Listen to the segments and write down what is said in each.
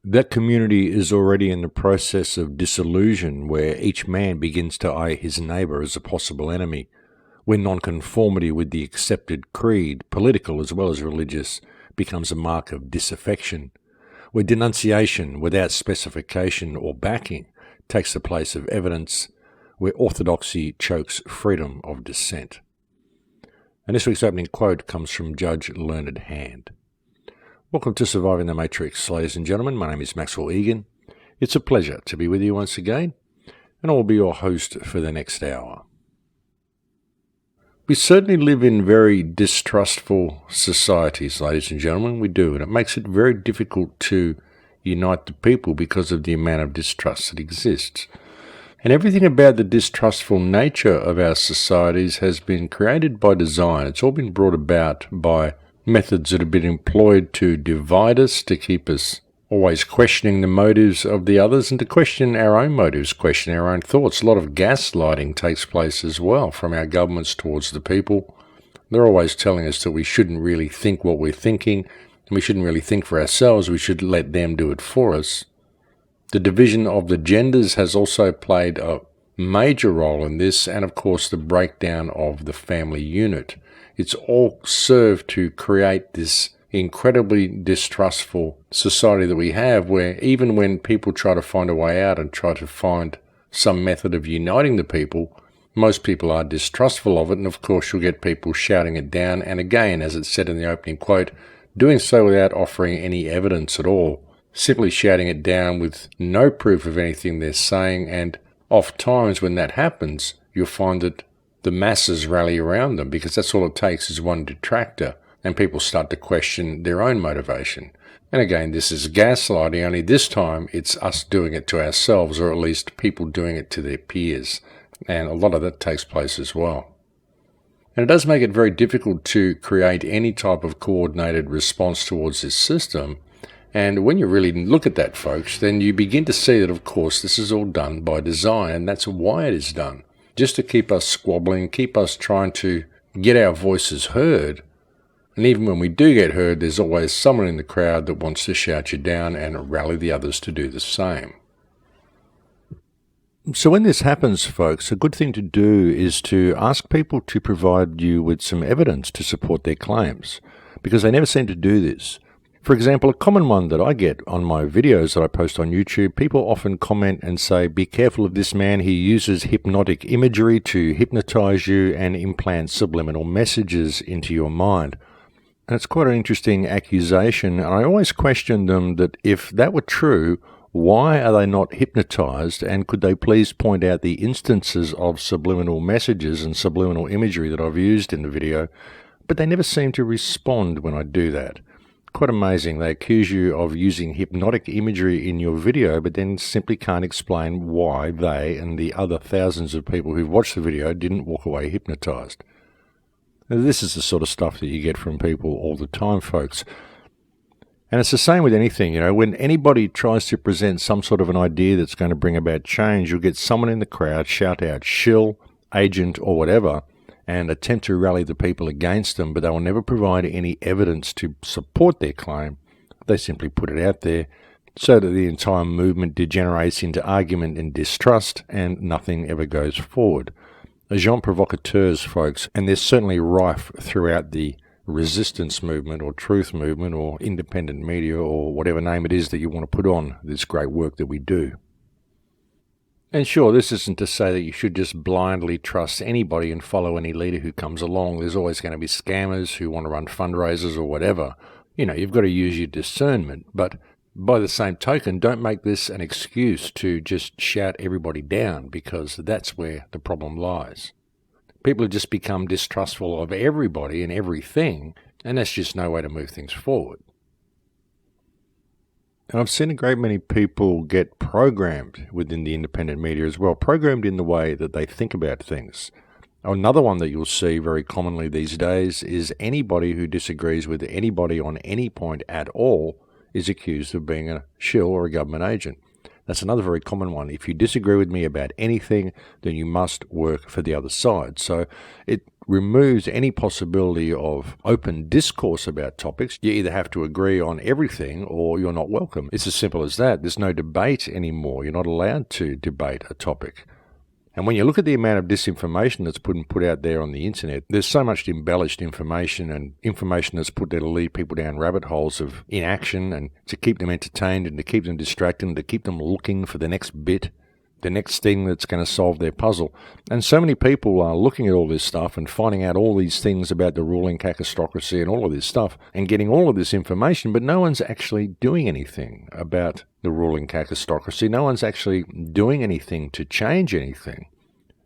that community is already in the process of disillusion, where each man begins to eye his neighbour as a possible enemy, where nonconformity with the accepted creed, political as well as religious, becomes a mark of disaffection, where denunciation without specification or backing takes the place of evidence, where orthodoxy chokes freedom of dissent. And this week's opening quote comes from Judge Learned Hand. Welcome to Surviving the Matrix, ladies and gentlemen. My name is Maxwell Egan. It's a pleasure to be with you once again, and I'll be your host for the next hour. We certainly live in very distrustful societies, ladies and gentlemen. We do, and it makes it very difficult to unite the people because of the amount of distrust that exists. And everything about the distrustful nature of our societies has been created by design. It's all been brought about by methods that have been employed to divide us, to keep us always questioning the motives of the others, and to question our own motives, question our own thoughts. A lot of gaslighting takes place as well from our governments towards the people. They're always telling us that we shouldn't really think what we're thinking, and we shouldn't really think for ourselves. We should let them do it for us. The division of the genders has also played a major role in this, and of course the breakdown of the family unit. It's all served to create this incredibly distrustful society that we have, where even when people try to find a way out and try to find some method of uniting the people, most people are distrustful of it, and of course you'll get people shouting it down, and again, as it said in the opening quote, doing so without offering any evidence at all, simply shouting it down with no proof of anything they're saying. And oft times when that happens, you'll find that the masses rally around them, because that's all it takes is one detractor, and people start to question their own motivation. And again, this is gaslighting, only this time it's us doing it to ourselves, or at least people doing it to their peers. And a lot of that takes place as well. And it does make it very difficult to create any type of coordinated response towards this system. And when you really look at that, folks, then you begin to see that, of course, this is all done by design, and that's why it is done. Just to keep us squabbling, keep us trying to get our voices heard. And even when we do get heard, there's always someone in the crowd that wants to shout you down and rally the others to do the same. So when this happens, folks, a good thing to do is to ask people to provide you with some evidence to support their claims, because they never seem to do this. For example, a common one that I get on my videos that I post on YouTube, people often comment and say, be careful of this man, he uses hypnotic imagery to hypnotize you and implant subliminal messages into your mind. And it's quite an interesting accusation, and I always question them that if that were true, why are they not hypnotized, and could they please point out the instances of subliminal messages and subliminal imagery that I've used in the video? But they never seem to respond when I do that. Quite amazing. They accuse you of using hypnotic imagery in your video, but then simply can't explain why they and the other thousands of people who've watched the video didn't walk away hypnotized. Now, this is the sort of stuff that you get from people all the time, folks. And it's the same with anything, when anybody tries to present some sort of an idea that's going to bring about change, you'll get someone in the crowd shout out shill, agent, or whatever, and attempt to rally the people against them, but they will never provide any evidence to support their claim. They simply put it out there so that the entire movement degenerates into argument and distrust, and nothing ever goes forward. Agents provocateurs, folks, and they're certainly rife throughout the resistance movement or truth movement or independent media or whatever name it is that you want to put on this great work that we do. And sure, this isn't to say that you should just blindly trust anybody and follow any leader who comes along. There's always going to be scammers who want to run fundraisers or whatever. You've got to use your discernment. But by the same token, don't make this an excuse to just shout everybody down, because that's where the problem lies. People have just become distrustful of everybody and everything, and that's just no way to move things forward. And I've seen a great many people get programmed within the independent media as well, programmed in the way that they think about things. Another one that you'll see very commonly these days is anybody who disagrees with anybody on any point at all is accused of being a shill or a government agent. That's another very common one. If you disagree with me about anything, then you must work for the other side. So it removes any possibility of open discourse about topics. You either have to agree on everything or you're not welcome. It's as simple as that. There's no debate anymore. You're not allowed to debate a topic. And when you look at the amount of disinformation that's put out there on the internet, there's so much embellished information and information that's put there to lead people down rabbit holes of inaction and to keep them entertained and to keep them distracted and to keep them looking for the next bit, the next thing that's going to solve their puzzle. And so many people are looking at all this stuff and finding out all these things about the ruling cacistocracy and all of this stuff and getting all of this information, but no one's actually doing anything about the ruling cacistocracy. No one's actually doing anything to change anything.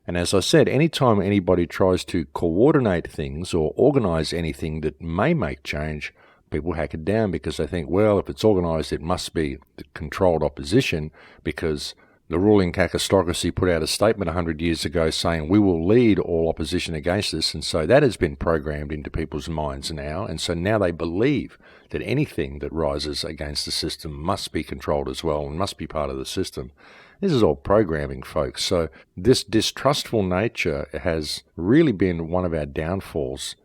And as I said, anytime anybody tries to coordinate things or organise anything that may make change, people hack it down because they think, well, if it's organised, it must be the controlled opposition because the ruling cacistocracy put out a statement 100 years ago saying we will lead all opposition against us, and so that has been programmed into people's minds now, and so now they believe that anything that rises against the system must be controlled as well and must be part of the system. This is all programming, folks. So this distrustful nature has really been one of our downfalls,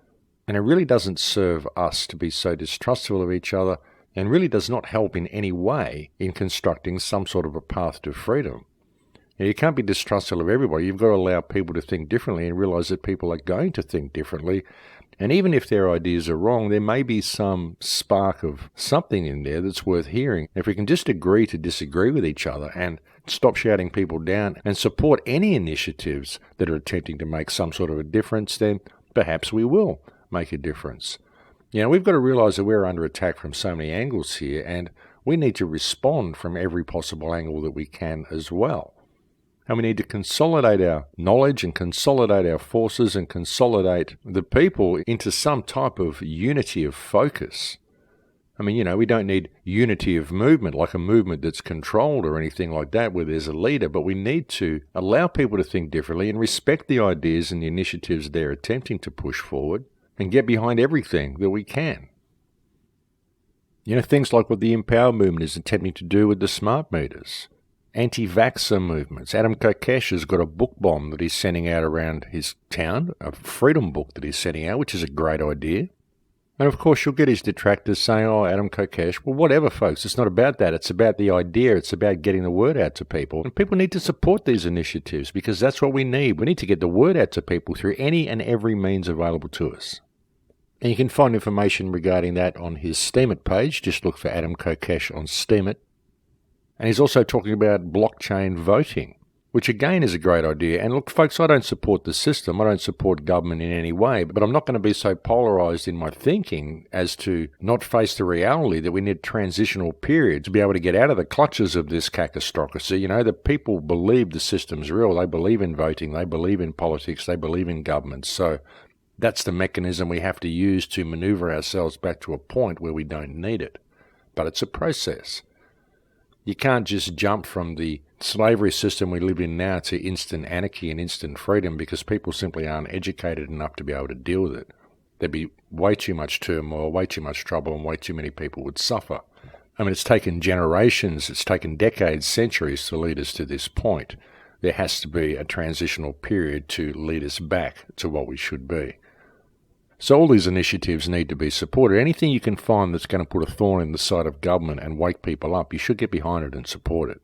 and it really doesn't serve us to be so distrustful of each other and really does not help in any way in constructing some sort of a path to freedom. Now, you can't be distrustful of everybody. You've got to allow people to think differently and realize that people are going to think differently. And even if their ideas are wrong, there may be some spark of something in there that's worth hearing. If we can just agree to disagree with each other and stop shouting people down and support any initiatives that are attempting to make some sort of a difference, then perhaps we will make a difference. You know, we've got to realize that we're under attack from so many angles here, and we need to respond from every possible angle that we can as well. And we need to consolidate our knowledge and consolidate our forces and consolidate the people into some type of unity of focus. I mean, you know, we don't need unity of movement, like a movement that's controlled or anything like that where there's a leader, but we need to allow people to think differently and respect the ideas and the initiatives they're attempting to push forward and get behind everything that we can. You know, things like what the Empower movement is attempting to do with the smart meters. Anti-vaxxer movements. Adam Kokesh has got a book bomb that he's sending out around his town, a freedom book that he's sending out, which is a great idea. And of course you'll get his detractors saying, oh, Adam Kokesh, well, whatever, folks, it's not about that. It's about the idea. It's about getting the word out to people. And people need to support these initiatives because that's what we need. We need to get the word out to people through any and every means available to us. And you can find information regarding that on his Steemit page. Just look for Adam Kokesh on Steemit. And he's also talking about blockchain voting, which again is a great idea. And look, folks, I don't support the system. I don't support government in any way, but I'm not going to be so polarized in my thinking as to not face the reality that we need a transitional period to be able to get out of the clutches of this cacistocracy. You know, the people believe the system's real. They believe in voting. They believe in politics. They believe in government. So that's the mechanism we have to use to maneuver ourselves back to a point where we don't need it. But it's a process. You can't just jump from the slavery system we live in now to instant anarchy and instant freedom because people simply aren't educated enough to be able to deal with it. There'd be way too much turmoil, way too much trouble, and way too many people would suffer. I mean, it's taken generations, it's taken decades, centuries to lead us to this point. There has to be a transitional period to lead us back to what we should be. So all these initiatives need to be supported. Anything you can find that's going to put a thorn in the side of government and wake people up, you should get behind it and support it.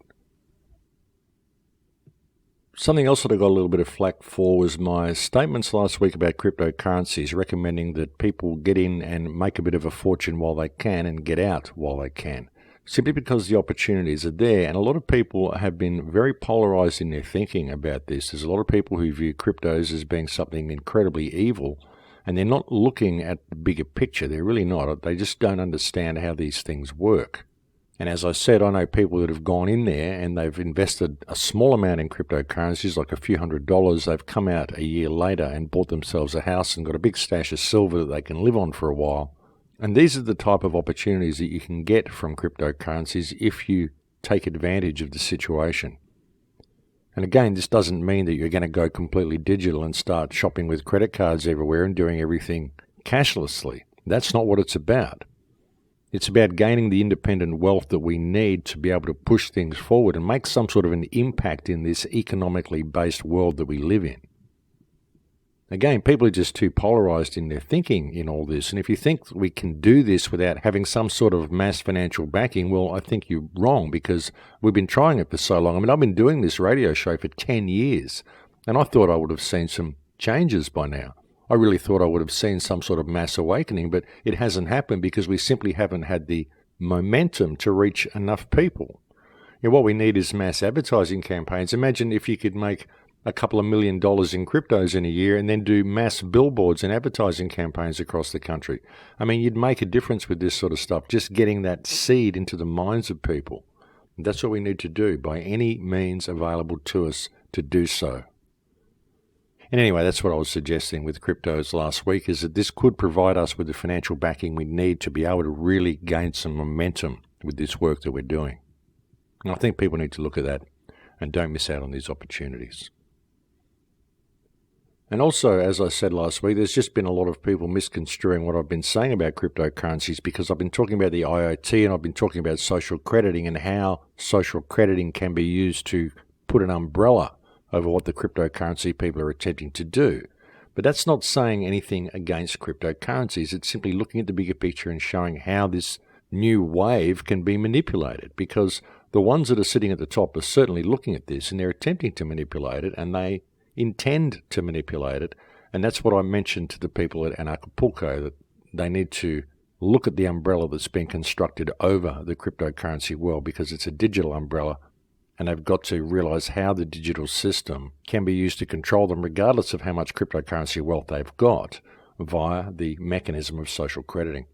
Something else that I got a little bit of flack for was my statements last week about cryptocurrencies, recommending that people get in and make a bit of a fortune while they can and get out while they can, simply because the opportunities are there. And a lot of people have been very polarized in their thinking about this. There's a lot of people who view cryptos as being something incredibly evil, and they're not looking at the bigger picture. They're really not. They just don't understand how these things work. And as I said, I know people that have gone in there and they've invested a small amount in cryptocurrencies, like a few $100s. They've come out a year later and bought themselves a house and got a big stash of silver that they can live on for a while. And these are the type of opportunities that you can get from cryptocurrencies if you take advantage of the situation. And again, this doesn't mean that you're going to go completely digital and start shopping with credit cards everywhere and doing everything cashlessly. That's not what it's about. It's about gaining the independent wealth that we need to be able to push things forward and make some sort of an impact in this economically based world that we live in. Again, people are just too polarized in their thinking in all this. And if you think we can do this without having some sort of mass financial backing, well, I think you're wrong, because we've been trying it for so long. I mean, I've been doing this radio show for 10 years, and I thought I would have seen some changes by now. I really thought I would have seen some sort of mass awakening, but it hasn't happened because we simply haven't had the momentum to reach enough people. What we need is mass advertising campaigns. Imagine if you could make a couple of $1 million in cryptos in a year and then do mass billboards and advertising campaigns across the country. I mean, you'd make a difference with this sort of stuff, just getting that seed into the minds of people. And that's what we need to do by any means available to us to do so. And anyway, that's what I was suggesting with cryptos last week, is that this could provide us with the financial backing we need to be able to really gain some momentum with this work that we're doing. And I think people need to look at that and don't miss out on these opportunities. And also, as I said last week, there's just been a lot of people misconstruing what I've been saying about cryptocurrencies, because I've been talking about the IoT and I've been talking about social crediting and how social crediting can be used to put an umbrella over what the cryptocurrency people are attempting to do. But that's not saying anything against cryptocurrencies. It's simply looking at the bigger picture and showing how this new wave can be manipulated, because the ones that are sitting at the top are certainly looking at this and they're attempting to manipulate it, and they intend to manipulate it. And that's what I mentioned to the people at Acapulco, that they need to look at the umbrella that's been constructed over the cryptocurrency world, because it's a digital umbrella, and they've got to realize how the digital system can be used to control them regardless of how much cryptocurrency wealth they've got via the mechanism of social crediting.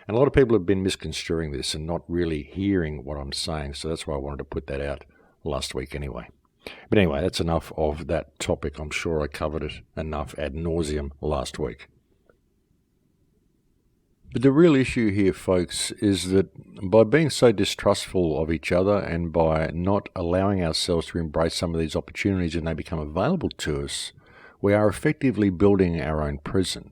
And a lot of people have been misconstruing this and not really hearing what I'm saying, so that's why I wanted to put that out last week anyway. But anyway, that's enough of that topic. I'm sure I covered it enough ad nauseum last week. But the real issue here, folks, is that by being so distrustful of each other and by not allowing ourselves to embrace some of these opportunities and they become available to us, we are effectively building our own prison.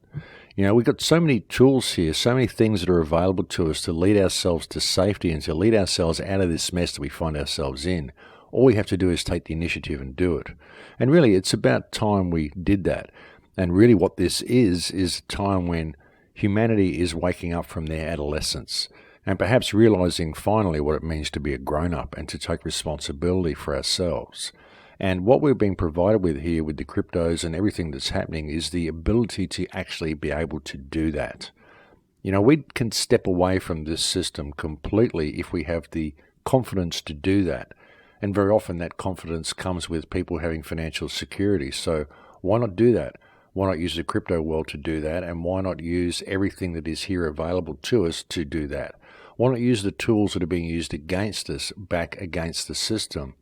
We've got so many tools here, so many things that are available to us to lead ourselves to safety and to lead ourselves out of this mess that we find ourselves in. All we have to do is take the initiative and do it. And really, it's about time we did that. And really what this is a time when humanity is waking up from their adolescence and perhaps realizing finally what it means to be a grown-up and to take responsibility for ourselves. And what we're being provided with here with the cryptos and everything that's happening is the ability to actually be able to do that. We can step away from this system completely if we have the confidence to do that. And very often that confidence comes with people having financial security. So why not do that? Why not use the crypto world to do that? And why not use everything that is here available to us to do that? Why not use the tools that are being used against us back against the system?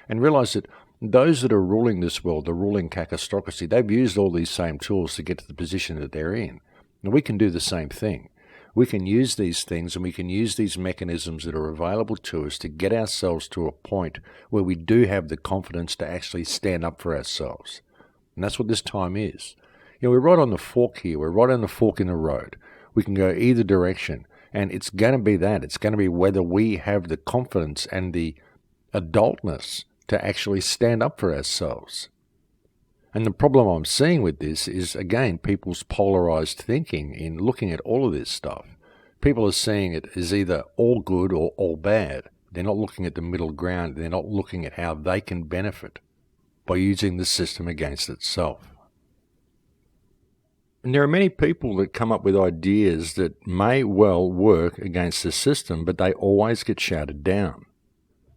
And realize that those that are ruling this world, the ruling cacostocracy, they've used all these same tools to get to the position that they're in. And we can do the same thing. We can use these things and we can use these mechanisms that are available to us to get ourselves to a point where we do have the confidence to actually stand up for ourselves. And that's what this time is. We're right on the fork here. We're right on the fork in the road. We can go either direction. And it's going to be that. It's going to be whether we have the confidence and the adultness to actually stand up for ourselves. And the problem I'm seeing with this is, again, people's polarized thinking in looking at all of this stuff. People are seeing it as either all good or all bad. They're not looking at the middle ground. They're not looking at how they can benefit by using the system against itself. And there are many people that come up with ideas that may well work against the system, but they always get shouted down.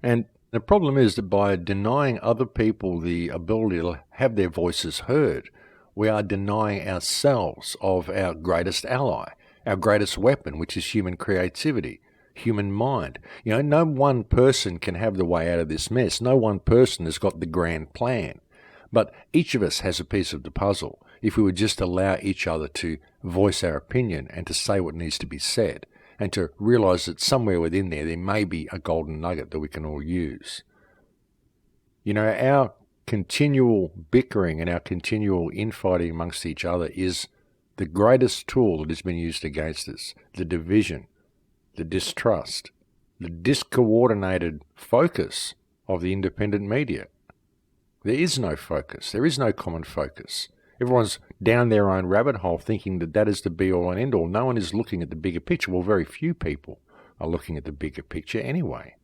And the problem is that by denying other people the ability to have their voices heard, we are denying ourselves of our greatest ally, our greatest weapon, which is human creativity, human mind. No one person can have the way out of this mess. No one person has got the grand plan. But each of us has a piece of the puzzle if we would just allow each other to voice our opinion and to say what needs to be said, and to realize that somewhere within there may be a golden nugget that we can all use. Our continual bickering and our continual infighting amongst each other is the greatest tool that has been used against us. The division, the distrust, the discoordinated focus of the independent media. There is no focus. There is no common focus. Everyone's down their own rabbit hole thinking that that is the be-all and end-all. No one is looking at the bigger picture. Well, very few people are looking at the bigger picture anyway.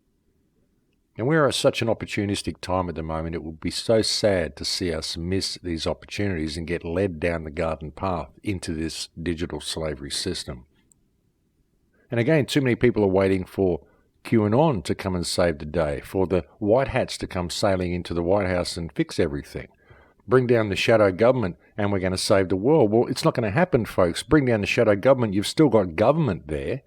And we're at such an opportunistic time at the moment, it would be so sad to see us miss these opportunities and get led down the garden path into this digital slavery system. And again, too many people are waiting for QAnon to come and save the day, for the white hats to come sailing into the White House and fix everything. Bring down the shadow government and we're going to save the world. Well, it's not going to happen, folks. Bring down the shadow government. You've still got government there.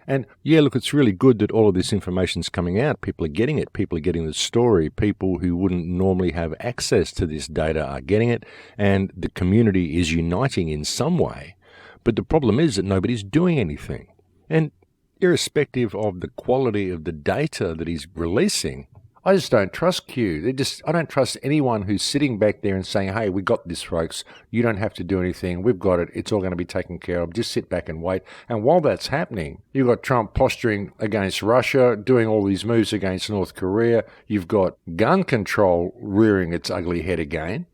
And yeah, look, it's really good that all of this information's coming out. People are getting it. People are getting the story. People who wouldn't normally have access to this data are getting it. And the community is uniting in some way. But the problem is that nobody's doing anything. And irrespective of the quality of the data that he's releasing, I just don't trust Q. I don't trust anyone who's sitting back there and saying, hey, we got this, folks. You don't have to do anything. We've got it. It's all going to be taken care of. Just sit back and wait. And while that's happening, you've got Trump posturing against Russia, doing all these moves against North Korea. You've got gun control rearing its ugly head again.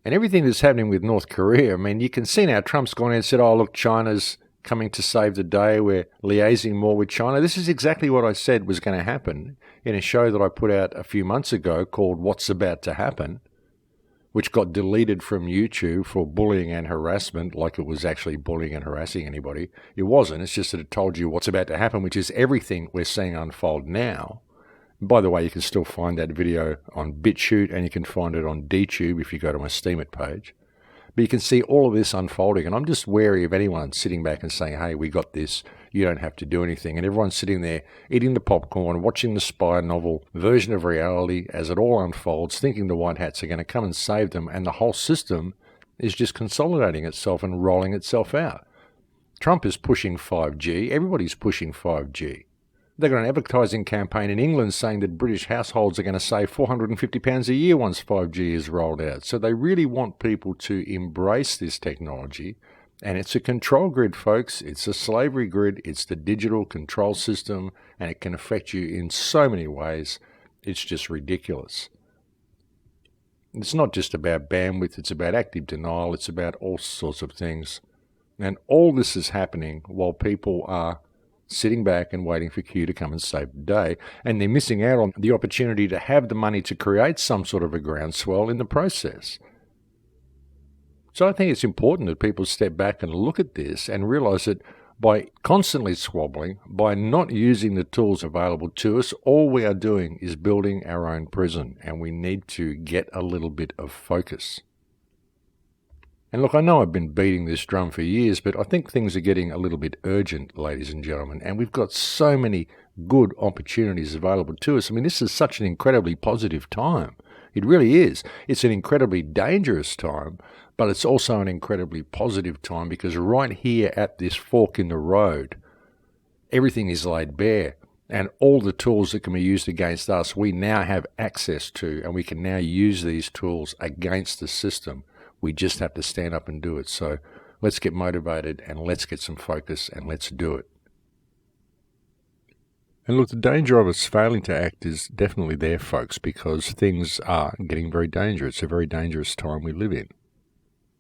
And everything that's happening with North Korea, I mean, you can see now Trump's gone in and said, oh, look, China's coming to save the day. We're liaising more with China. This is exactly what I said was going to happen in a show that I put out a few months ago called What's About to Happen, which got deleted from YouTube for bullying and harassment, like it was actually bullying and harassing anybody. It wasn't. It's just that it told you what's about to happen, which is everything we're seeing unfold now. And by the way, you can still find that video on BitChute and you can find it on DTube if you go to my Steeming page. But you can see all of this unfolding, and I'm just wary of anyone sitting back and saying, hey, we got this, you don't have to do anything. And everyone's sitting there eating the popcorn, watching the spy novel version of reality as it all unfolds, thinking the white hats are going to come and save them, and the whole system is just consolidating itself and rolling itself out. Trump is pushing 5G. Everybody's pushing 5G. They've got an advertising campaign in England saying that British households are going to save £450 a year once 5G is rolled out. So they really want people to embrace this technology. And it's a control grid, folks. It's a slavery grid. It's the digital control system, and it can affect you in so many ways. It's just ridiculous. It's not just about bandwidth. It's about active denial. It's about all sorts of things. And all this is happening while people are sitting back and waiting for Q to come and save the day, and they're missing out on the opportunity to have the money to create some sort of a groundswell in the process. So I think it's important that people step back and look at this and realize that by constantly squabbling, by not using the tools available to us, all we are doing is building our own prison, and we need to get a little bit of focus. And look, I know I've been beating this drum for years, but I think things are getting a little bit urgent, ladies and gentlemen, and we've got so many good opportunities available to us. I mean, this is such an incredibly positive time. It really is. It's an incredibly dangerous time, but it's also an incredibly positive time because right here at this fork in the road, everything is laid bare. And all the tools that can be used against us, we now have access to, and we can now use these tools against the system. We just have to stand up and do it. So let's get motivated and let's get some focus and let's do it. And look, the danger of us failing to act is definitely there, folks, because things are getting very dangerous. It's a very dangerous time we live in.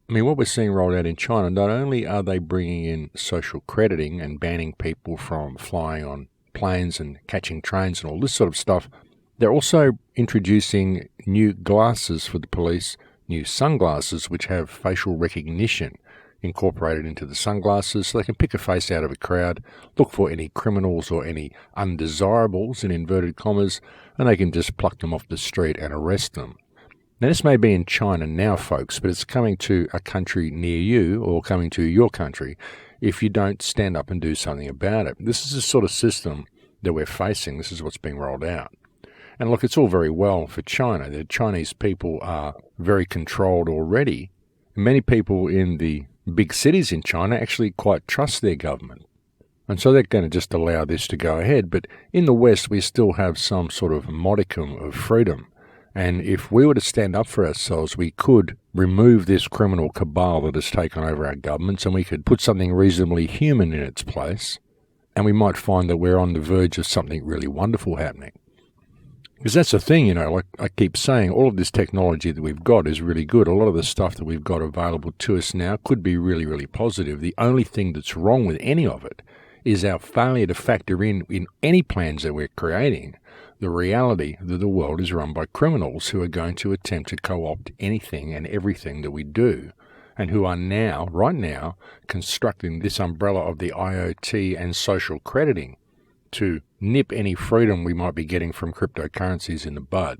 I mean, what we're seeing rolled out in China, not only are they bringing in social crediting and banning people from flying on planes and catching trains and all this sort of stuff, they're also introducing new glasses for the police, new sunglasses which have facial recognition incorporated into the sunglasses, so they can pick a face out of a crowd, look for any criminals or any undesirables in inverted commas, and they can just pluck them off the street and arrest them. Now, this may be in China now, folks, but it's coming to a country near you or coming to your country if you don't stand up and do something about it. This is the sort of system that we're facing. This is what's being rolled out. And look, it's all very well for China. The Chinese people are very controlled already. Many people in the big cities in China actually quite trust their government. And so they're going to just allow this to go ahead. But in the West, we still have some sort of modicum of freedom. And if we were to stand up for ourselves, we could remove this criminal cabal that has taken over our governments, and we could put something reasonably human in its place. And we might find that we're on the verge of something really wonderful happening. Because that's the thing, like I keep saying, all of this technology that we've got is really good. A lot of the stuff that we've got available to us now could be really, really positive. The only thing that's wrong with any of it is our failure to factor in any plans that we're creating, the reality that the world is run by criminals who are going to attempt to co-opt anything and everything that we do, and who are now, right now, constructing this umbrella of the IoT and social crediting to nip any freedom we might be getting from cryptocurrencies in the bud.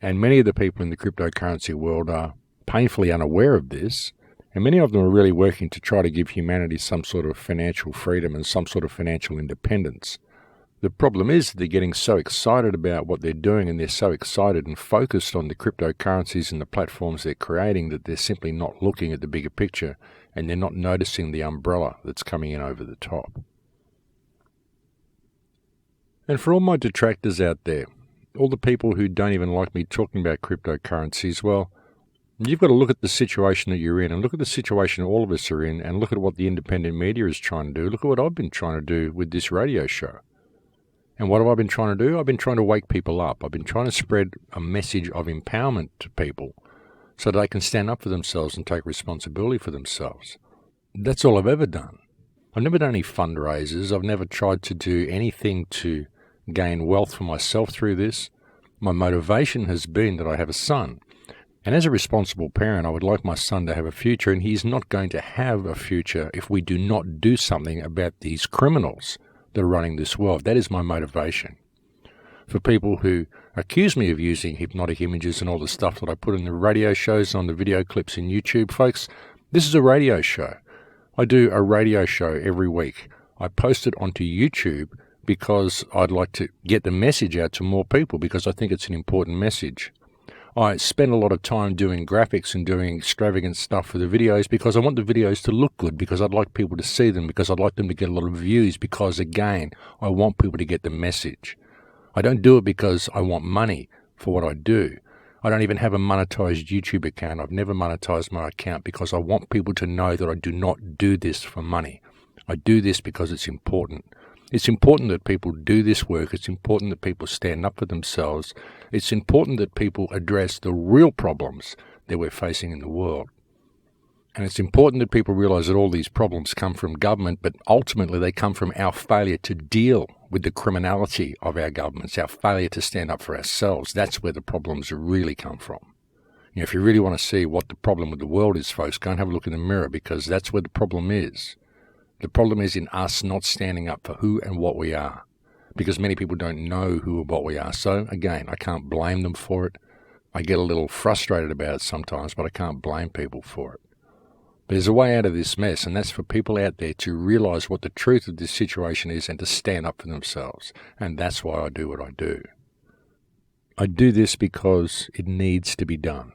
And many of the people in the cryptocurrency world are painfully unaware of this, and many of them are really working to try to give humanity some sort of financial freedom and some sort of financial independence. The problem is they're getting so excited about what they're doing, and they're so excited and focused on the cryptocurrencies and the platforms they're creating that they're simply not looking at the bigger picture, and they're not noticing the umbrella that's coming in over the top. And for all my detractors out there, all the people who don't even like me talking about cryptocurrencies, well, you've got to look at the situation that you're in, and look at the situation all of us are in, and look at what the independent media is trying to do. Look at what I've been trying to do with this radio show. And what have I been trying to do? I've been trying to wake people up. I've been trying to spread a message of empowerment to people so that they can stand up for themselves and take responsibility for themselves. That's all I've ever done. I've never done any fundraisers. I've never tried to do anything to gain wealth for myself through this. My motivation has been that I have a son. And as a responsible parent, I would like my son to have a future, and he's not going to have a future if we do not do something about these criminals that are running this world. That is my motivation. For people who accuse me of using hypnotic images and all the stuff that I put in the radio shows and on the video clips in YouTube, folks, this is a radio show. I do a radio show every week. I post it onto YouTube because I'd like to get the message out to more people, because I think it's an important message. I spend a lot of time doing graphics and doing extravagant stuff for the videos because I want the videos to look good, because I'd like people to see them, because I'd like them to get a lot of views, because, again, I want people to get the message. I don't do it because I want money for what I do. I don't even have a monetized YouTube account. I've never monetized my account because I want people to know that I do not do this for money. I do this because it's important. It's important that people do this work. It's important that people stand up for themselves. It's important that people address the real problems that we're facing in the world. And it's important that people realize that all these problems come from government, but ultimately they come from our failure to deal with the criminality of our governments, our failure to stand up for ourselves. That's where the problems really come from. If you really want to see what the problem with the world is, folks, go and have a look in the mirror, because that's where the problem is. The problem is in us not standing up for who and what we are, because many people don't know who and what we are. So, again, I can't blame them for it. I get a little frustrated about it sometimes, but I can't blame people for it. But there's a way out of this mess, and that's for people out there to realize what the truth of this situation is and to stand up for themselves. And that's why I do what I do. I do this because it needs to be done.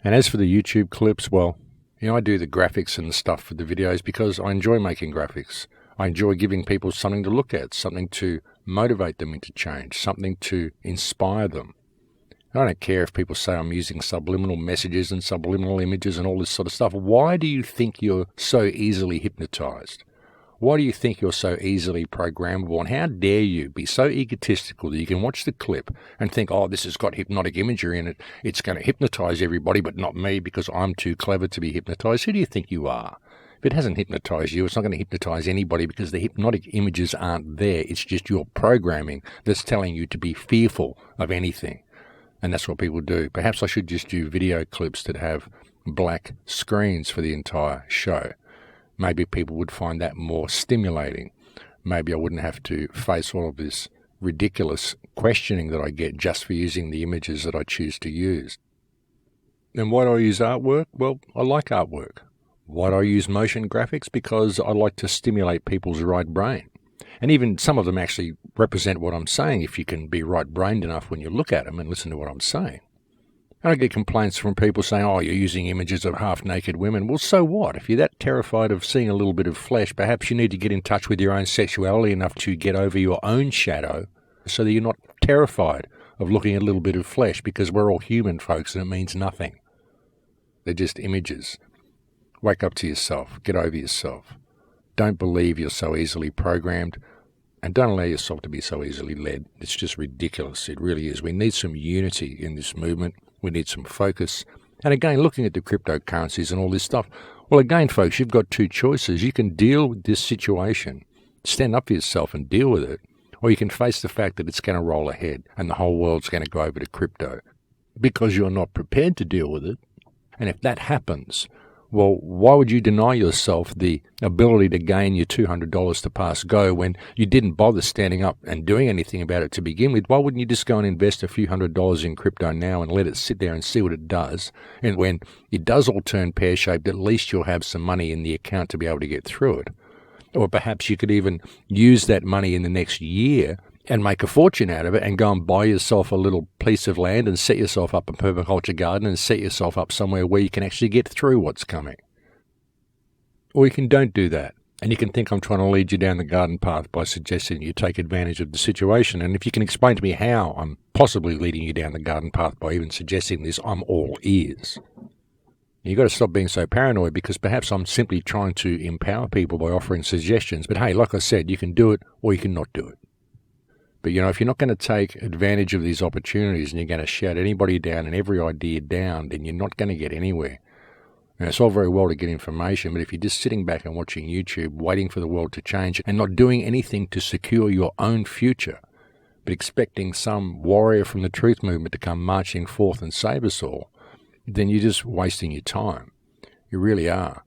And as for the YouTube clips, well, I do the graphics and the stuff for the videos because I enjoy making graphics. I enjoy giving people something to look at, something to motivate them into change, something to inspire them. I don't care if people say I'm using subliminal messages and subliminal images and all this sort of stuff. Why do you think you're so easily hypnotized? Why do you think you're so easily programmable? And how dare you be so egotistical that you can watch the clip and think, oh, this has got hypnotic imagery in it. It's going to hypnotize everybody, but not me because I'm too clever to be hypnotized. Who do you think you are? If it hasn't hypnotized you, it's not going to hypnotize anybody because the hypnotic images aren't there. It's just your programming that's telling you to be fearful of anything. And that's what people do. Perhaps I should just do video clips that have black screens for the entire show. Maybe people would find that more stimulating. Maybe I wouldn't have to face all of this ridiculous questioning that I get just for using the images that I choose to use. And why do I use artwork? Well, I like artwork. Why do I use motion graphics? Because I like to stimulate people's right brain. And even some of them actually represent what I'm saying if you can be right-brained enough when you look at them and listen to what I'm saying. And I get complaints from people saying, oh, you're using images of half-naked women. Well, so what? If you're that terrified of seeing a little bit of flesh, perhaps you need to get in touch with your own sexuality enough to get over your own shadow so that you're not terrified of looking at a little bit of flesh, because we're all human, folks, and it means nothing. They're just images. Wake up to yourself. Get over yourself. Don't believe you're so easily programmed. And don't allow yourself to be so easily led. It's just ridiculous. It really is. We need some unity in this movement. We need some focus. And again, looking at the cryptocurrencies and all this stuff, well, again, folks, you've got two choices. You can deal with this situation, stand up for yourself and deal with it, or you can face the fact that it's going to roll ahead and the whole world's going to go over to crypto because you're not prepared to deal with it. And if that happens, well, why would you deny yourself the ability to gain your $200 to pass go when you didn't bother standing up and doing anything about it to begin with? Why wouldn't you just go and invest a few $100s in crypto now and let it sit there and see what it does? And when it does all turn pear-shaped, at least you'll have some money in the account to be able to get through it. Or perhaps you could even use that money in the next year and make a fortune out of it and go and buy yourself a little piece of land and set yourself up a permaculture garden and set yourself up somewhere where you can actually get through what's coming. Or you can don't do that. And you can think I'm trying to lead you down the garden path by suggesting you take advantage of the situation. And if you can explain to me how I'm possibly leading you down the garden path by even suggesting this, I'm all ears. You've got to stop being so paranoid because perhaps I'm simply trying to empower people by offering suggestions. But hey, like I said, you can do it or you can not do it. But, if you're not going to take advantage of these opportunities and you're going to shout anybody down and every idea down, then you're not going to get anywhere. It's all very well to get information, but if you're just sitting back and watching YouTube, waiting for the world to change and not doing anything to secure your own future, but expecting some warrior from the truth movement to come marching forth and save us all, then you're just wasting your time. You really are.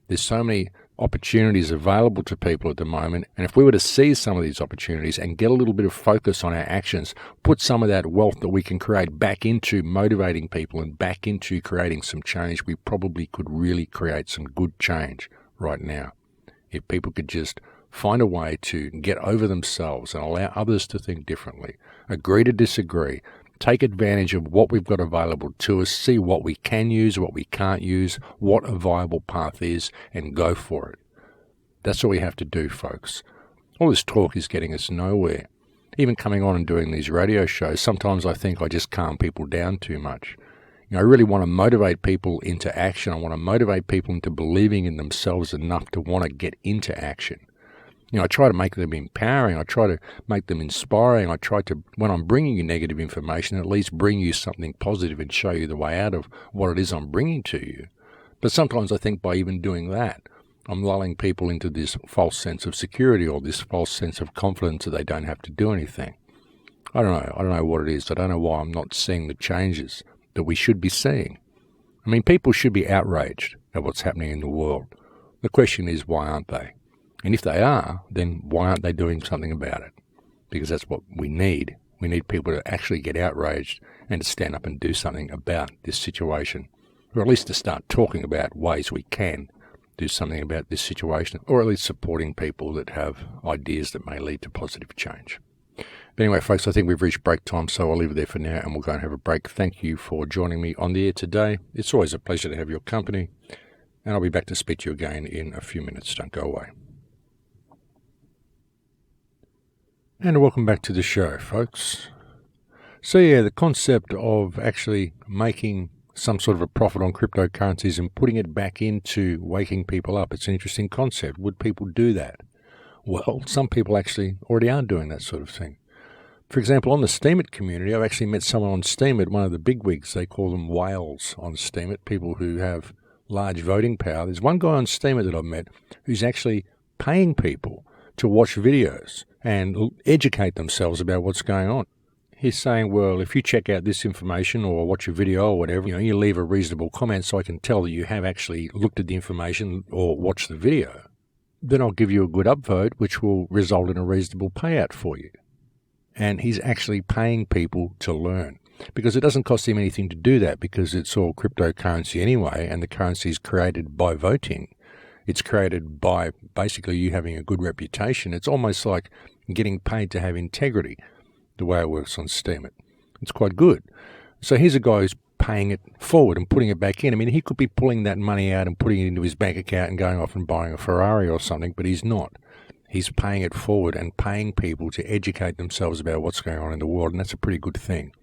There's so many opportunities available to people at the moment, and if we were to seize some of these opportunities and get a little bit of focus on our actions, put some of that wealth that we can create back into motivating people and back into creating some change, we probably could really create some good change right now. If people could just find a way to get over themselves and allow others to think differently, agree to disagree, take advantage of what we've got available to us, see what we can use, what we can't use, what a viable path is, and go for it. That's all we have to do, folks. All this talk is getting us nowhere. Even coming on and doing these radio shows, sometimes I think I just calm people down too much. I really want to motivate people into action. I want to motivate people into believing in themselves enough to want to get into action. I try to make them empowering. I try to make them inspiring. I try to, when I'm bringing you negative information, at least bring you something positive and show you the way out of what it is I'm bringing to you. But sometimes I think by even doing that, I'm lulling people into this false sense of security or this false sense of confidence that they don't have to do anything. I don't know. I don't know what it is. I don't know why I'm not seeing the changes that we should be seeing. People should be outraged at what's happening in the world. The question is, why aren't they? And if they are, then why aren't they doing something about it? Because that's what we need. We need people to actually get outraged and to stand up and do something about this situation. Or at least to start talking about ways we can do something about this situation, or at least supporting people that have ideas that may lead to positive change. But anyway, folks, I think we've reached break time, so I'll leave it there for now and we'll go and have a break. Thank you for joining me on the air today. It's always a pleasure to have your company, and I'll be back to speak to you again in a few minutes. Don't go away. And welcome back to the show, folks. So the concept of actually making some sort of a profit on cryptocurrencies and putting it back into waking people up, it's an interesting concept. Would people do that? Well, some people actually already are doing that sort of thing. For example, on the Steemit community, I've actually met someone on Steemit, one of the bigwigs. They call them whales on Steemit, people who have large voting power. There's one guy on Steemit that I've met who's actually paying people to watch videos and educate themselves about what's going on. He's saying, well, if you check out this information or watch a video or whatever, you leave a reasonable comment so I can tell that you have actually looked at the information or watched the video, then I'll give you a good upvote, which will result in a reasonable payout for you. And he's actually paying people to learn, because it doesn't cost him anything to do that, because it's all cryptocurrency anyway, and the currency is created by voting. It's created by basically you having a good reputation. It's almost like getting paid to have integrity, the way it works on Steemit. It's quite good. So here's a guy who's paying it forward and putting it back in. He could be pulling that money out and putting it into his bank account and going off and buying a Ferrari or something, but he's not. He's paying it forward and paying people to educate themselves about what's going on in the world, and that's a pretty good thing.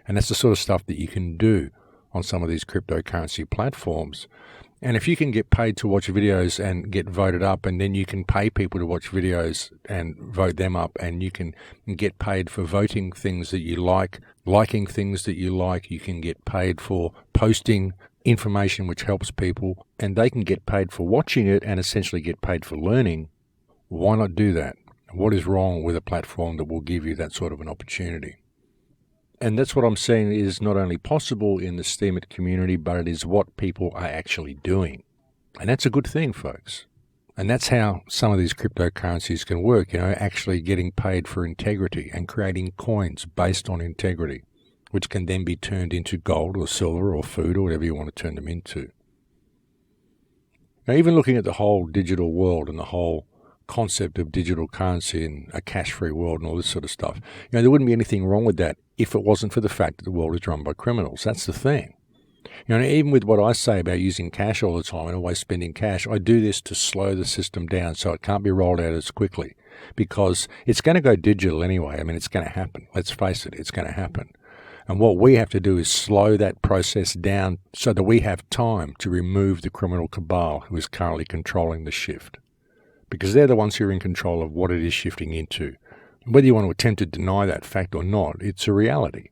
And that's the sort of stuff that you can do on some of these cryptocurrency platforms. And if you can get paid to watch videos and get voted up, and then you can pay people to watch videos and vote them up, and you can get paid for voting things that you like, liking things that you like, you can get paid for posting information which helps people, and they can get paid for watching it and essentially get paid for learning, why not do that? What is wrong with a platform that will give you that sort of an opportunity? And that's what I'm saying is not only possible in the Steeming community, but it is what people are actually doing. And that's a good thing, folks. And that's how some of these cryptocurrencies can work, actually getting paid for integrity and creating coins based on integrity, which can then be turned into gold or silver or food or whatever you want to turn them into. Now, even looking at the whole digital world and the whole concept of digital currency and a cash-free world and all this sort of stuff, there wouldn't be anything wrong with that if it wasn't for the fact that the world is run by criminals. That's the thing. Even with what I say about using cash all the time and always spending cash, I do this to slow the system down so it can't be rolled out as quickly, because it's going to go digital anyway. It's going to happen. Let's face it, it's going to happen. And what we have to do is slow that process down so that we have time to remove the criminal cabal who is currently controlling the shift. Because they're the ones who are in control of what it is shifting into. Whether you want to attempt to deny that fact or not, it's a reality.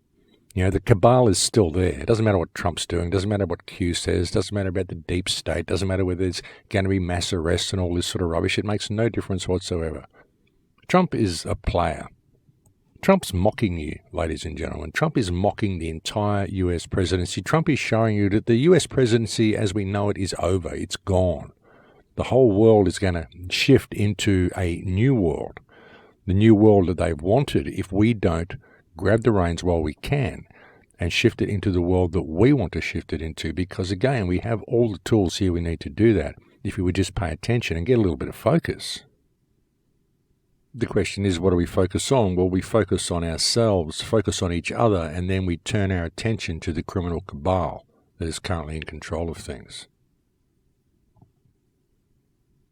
The cabal is still there. It doesn't matter what Trump's doing. It doesn't matter what Q says. It doesn't matter about the deep state. It doesn't matter whether there's going to be mass arrests and all this sort of rubbish. It makes no difference whatsoever. Trump is a player. Trump's mocking you, ladies and gentlemen. Trump is mocking the entire US presidency. Trump is showing you that the US presidency as we know it is over. It's gone. The whole world is going to shift into a new world. The new world that they've wanted if we don't grab the reins while we can and shift it into the world that we want to shift it into, because again, we have all the tools here we need to do that if we would just pay attention and get a little bit of focus. The question is, what do we focus on? Well, we focus on ourselves, focus on each other, and then we turn our attention to the criminal cabal that is currently in control of things.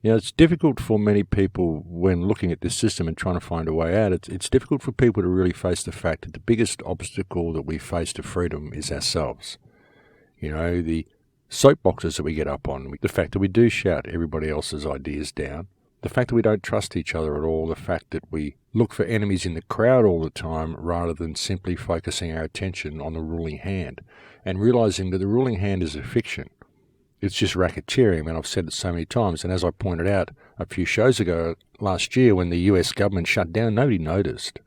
It's difficult for many people when looking at this system and trying to find a way out. It's difficult for people to really face the fact that the biggest obstacle that we face to freedom is ourselves. The soapboxes that we get up on, the fact that we do shout everybody else's ideas down, the fact that we don't trust each other at all, the fact that we look for enemies in the crowd all the time rather than simply focusing our attention on the ruling hand and realizing that the ruling hand is a fiction. It's just racketeering, and I've said it so many times. And as I pointed out a few shows ago last year when the US government shut down, nobody noticed.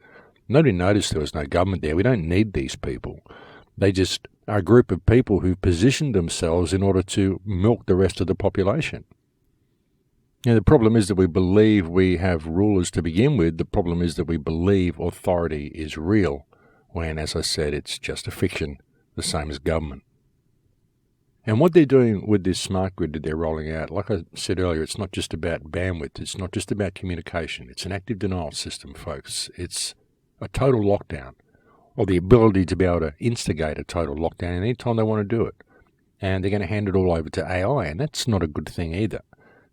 Nobody noticed there was no government there. We don't need these people. They just are a group of people who positioned themselves in order to milk the rest of the population. The problem is that we believe we have rulers to begin with. The problem is that we believe authority is real, when, as I said, it's just a fiction, the same as government. And what they're doing with this smart grid that they're rolling out, like I said earlier, it's not just about bandwidth. It's not just about communication. It's an active denial system, folks. It's a total lockdown, or the ability to be able to instigate a total lockdown any time they want to do it. And they're going to hand it all over to AI, and that's not a good thing either,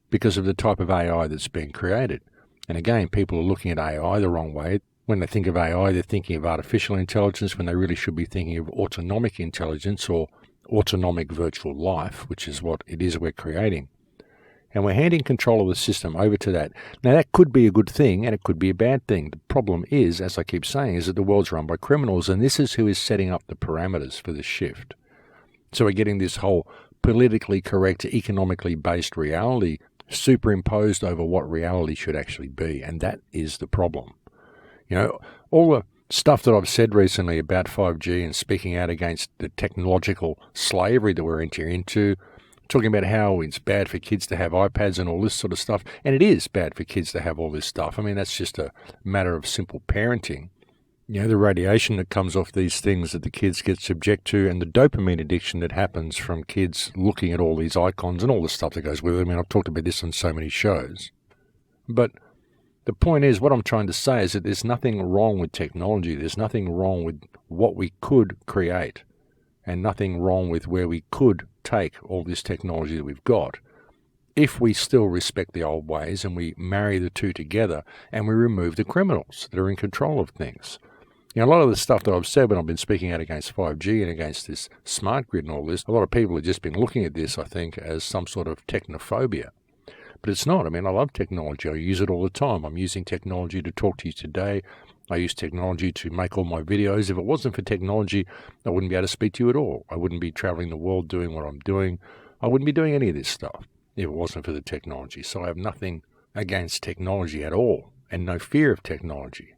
because of the type of AI that's being created. And again, people are looking at AI the wrong way. When they think of AI, they're thinking of artificial intelligence when they really should be thinking of autonomic intelligence or autonomic virtual life, which is what it is we're creating. And we're handing control of the system over to that. Now, that could be a good thing and it could be a bad thing. The problem is, as I keep saying, is that the world's run by criminals, and this is who is setting up the parameters for the shift. So we're getting this whole politically correct, economically based reality superimposed over what reality should actually be, and that is the problem. All the stuff that I've said recently about 5G and speaking out against the technological slavery that we're entering into, talking about how it's bad for kids to have iPads and all this sort of stuff, and it is bad for kids to have all this stuff. That's just a matter of simple parenting. The radiation that comes off these things that the kids get subject to, and the dopamine addiction that happens from kids looking at all these icons and all the stuff that goes with it. I've talked about this on so many shows. But the point is, what I'm trying to say is that there's nothing wrong with technology. There's nothing wrong with what we could create, and nothing wrong with where we could take all this technology that we've got, if we still respect the old ways and we marry the two together and we remove the criminals that are in control of things. A lot of the stuff that I've said when I've been speaking out against 5G and against this smart grid and all this, a lot of people have just been looking at this, I think, as some sort of technophobia. But it's not. I mean, I love technology. I use it all the time. I'm using technology to talk to you today. I use technology to make all my videos. If it wasn't for technology, I wouldn't be able to speak to you at all. I wouldn't be traveling the world doing what I'm doing. I wouldn't be doing any of this stuff if it wasn't for the technology. So I have nothing against technology at all and no fear of technology.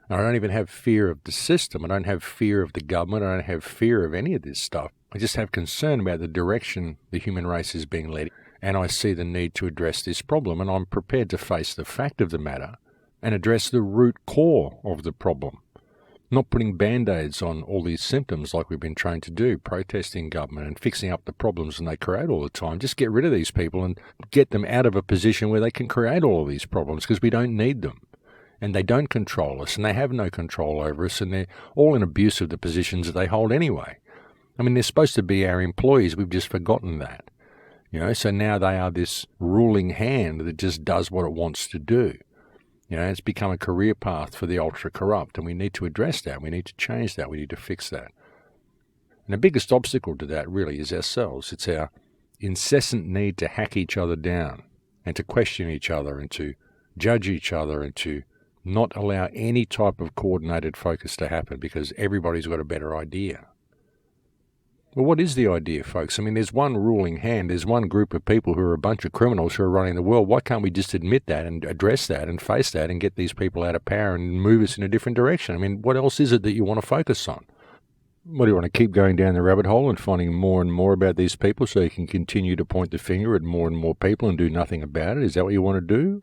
I don't even have fear of the system. I don't have fear of the government. I don't have fear of any of this stuff. I just have concern about the direction the human race is being led. And I see the need to address this problem. And I'm prepared to face the fact of the matter and address the root core of the problem. Not putting band-aids on all these symptoms like we've been trained to do, protesting government and fixing up the problems and they create all the time. Just get rid of these people and get them out of a position where they can create all of these problems because we don't need them. And they don't control us, and they have no control over us, and they're all in abuse of the positions that they hold anyway. I mean, they're supposed to be our employees. We've just forgotten that. So now they are this ruling hand that just does what it wants to do. It's become a career path for the ultra-corrupt, and we need to address that. We need to change that. We need to fix that. And the biggest obstacle to that really is ourselves. It's our incessant need to hack each other down and to question each other and to judge each other and to not allow any type of coordinated focus to happen because everybody's got a better idea. Well, what is the idea, folks? I mean, there's one ruling hand, there's one group of people who are a bunch of criminals who are running the world. Why can't we just admit that and address that and face that and get these people out of power and move us in a different direction? I mean, what else is it that you want to focus on? What, do you want to keep going down the rabbit hole and finding more and more about these people so you can continue to point the finger at more and more people and do nothing about it? Is that what you want to do?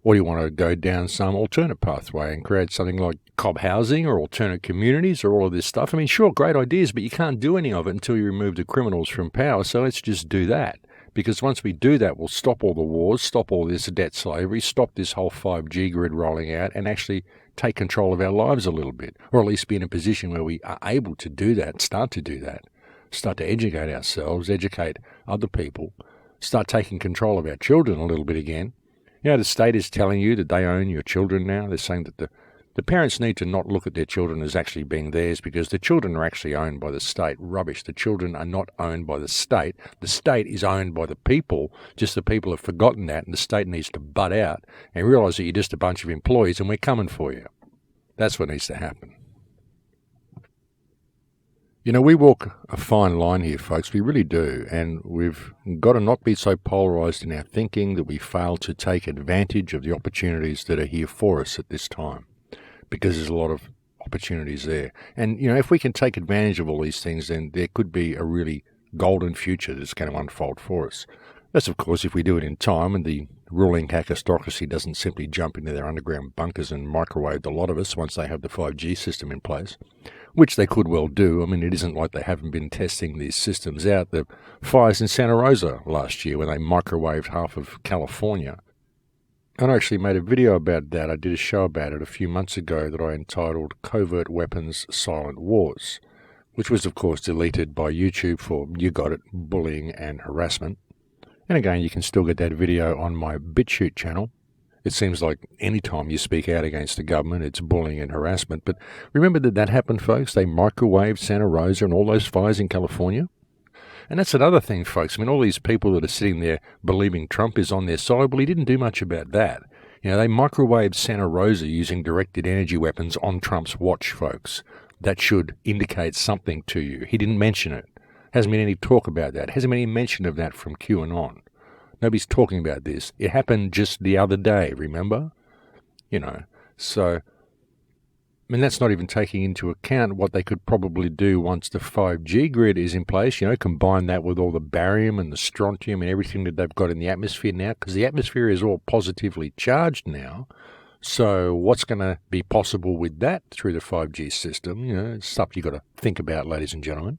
Or do you want to go down some alternate pathway and create something like cob housing or alternate communities or all of this stuff? I mean, sure, great ideas, but you can't do any of it until you remove the criminals from power. So let's just do that. Because once we do that, we'll stop all the wars, stop all this debt slavery, stop this whole 5G grid rolling out, and actually take control of our lives a little bit. Or at least be in a position where we are able to do that, start to do that. Start to educate ourselves, educate other people, start taking control of our children a little bit again. The state is telling you that they own your children now. They're saying that the parents need to not look at their children as actually being theirs because the children are actually owned by the state. Rubbish. The children are not owned by the state. The state is owned by the people. Just the people have forgotten that, and the state needs to butt out and realise that you're just a bunch of employees and we're coming for you. That's what needs to happen. We walk a fine line here, folks. We really do. And we've got to not be so polarised in our thinking that we fail to take advantage of the opportunities that are here for us at this time. Because there's a lot of opportunities there. And, if we can take advantage of all these things, then there could be a really golden future that's going to unfold for us. That's, of course, if we do it in time and the ruling hackistocracy doesn't simply jump into their underground bunkers and microwave a lot of us once they have the 5G system in place, which they could well do. I mean, it isn't like they haven't been testing these systems out. The fires in Santa Rosa last year when they microwaved half of California. And I actually made a video about that. I did a show about it a few months ago that I entitled Covert Weapons, Silent Wars, which was, of course, deleted by YouTube for, you got it, bullying and harassment. And again, you can still get that video on my BitChute channel. It seems like any time you speak out against the government, it's bullying and harassment. But remember that happened, folks. They microwaved Santa Rosa and all those fires in California. And that's another thing, folks. I mean, all these people that are sitting there believing Trump is on their side, well, he didn't do much about that. They microwaved Santa Rosa using directed energy weapons on Trump's watch, folks. That should indicate something to you. He didn't mention it. Hasn't been any talk about that. Hasn't been any mention of that from QAnon. Nobody's talking about this. It happened just the other day, remember? So, that's not even taking into account what they could probably do once the 5G grid is in place. Combine that with all the barium and the strontium and everything that they've got in the atmosphere now, because the atmosphere is all positively charged now. So what's going to be possible with that through the 5G system? It's stuff you've got to think about, ladies and gentlemen.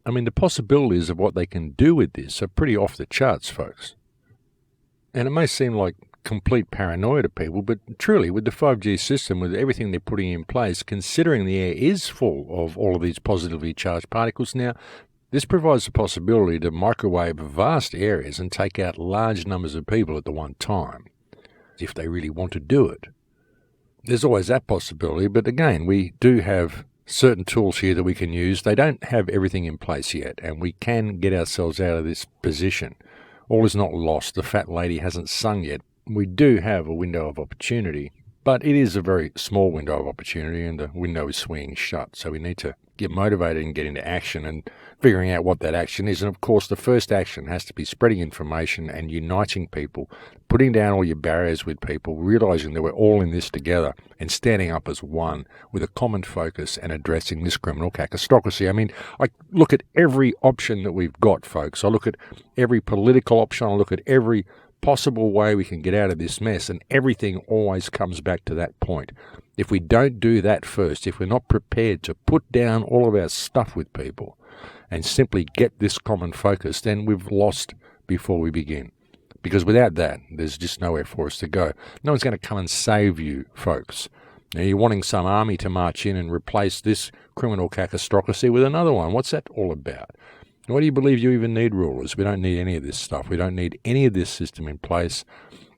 I mean, the possibilities of what they can do with this are pretty off the charts, folks. And it may seem like complete paranoia to people, but truly, with the 5G system, with everything they're putting in place, considering the air is full of all of these positively charged particles now, this provides the possibility to microwave vast areas and take out large numbers of people at the one time, if they really want to do it. There's always that possibility, but again, we do have certain tools here that we can use. They don't have everything in place yet, and we can get ourselves out of this position. All is not lost. The fat lady hasn't sung yet. We do have a window of opportunity, but it is a very small window of opportunity, and the window is swinging shut. So we need to get motivated and get into action and figuring out what that action is. And of course, the first action has to be spreading information and uniting people, putting down all your barriers with people, realizing that we're all in this together and standing up as one with a common focus and addressing this criminal catastrophe. I mean, I look at every option that we've got, folks. I look at every political option. I look at every possible way we can get out of this mess, and everything always comes back to that point. If we don't do that first, if we're not prepared to put down all of our stuff with people and simply get this common focus, then we've lost before we begin. Because without that, there's just nowhere for us to go. No one's going to come and save you, folks. Now, you're wanting some army to march in and replace this criminal catastrophe with another one. What's that all about? Why do you believe you even need rulers? We don't need any of this stuff. We don't need any of this system in place.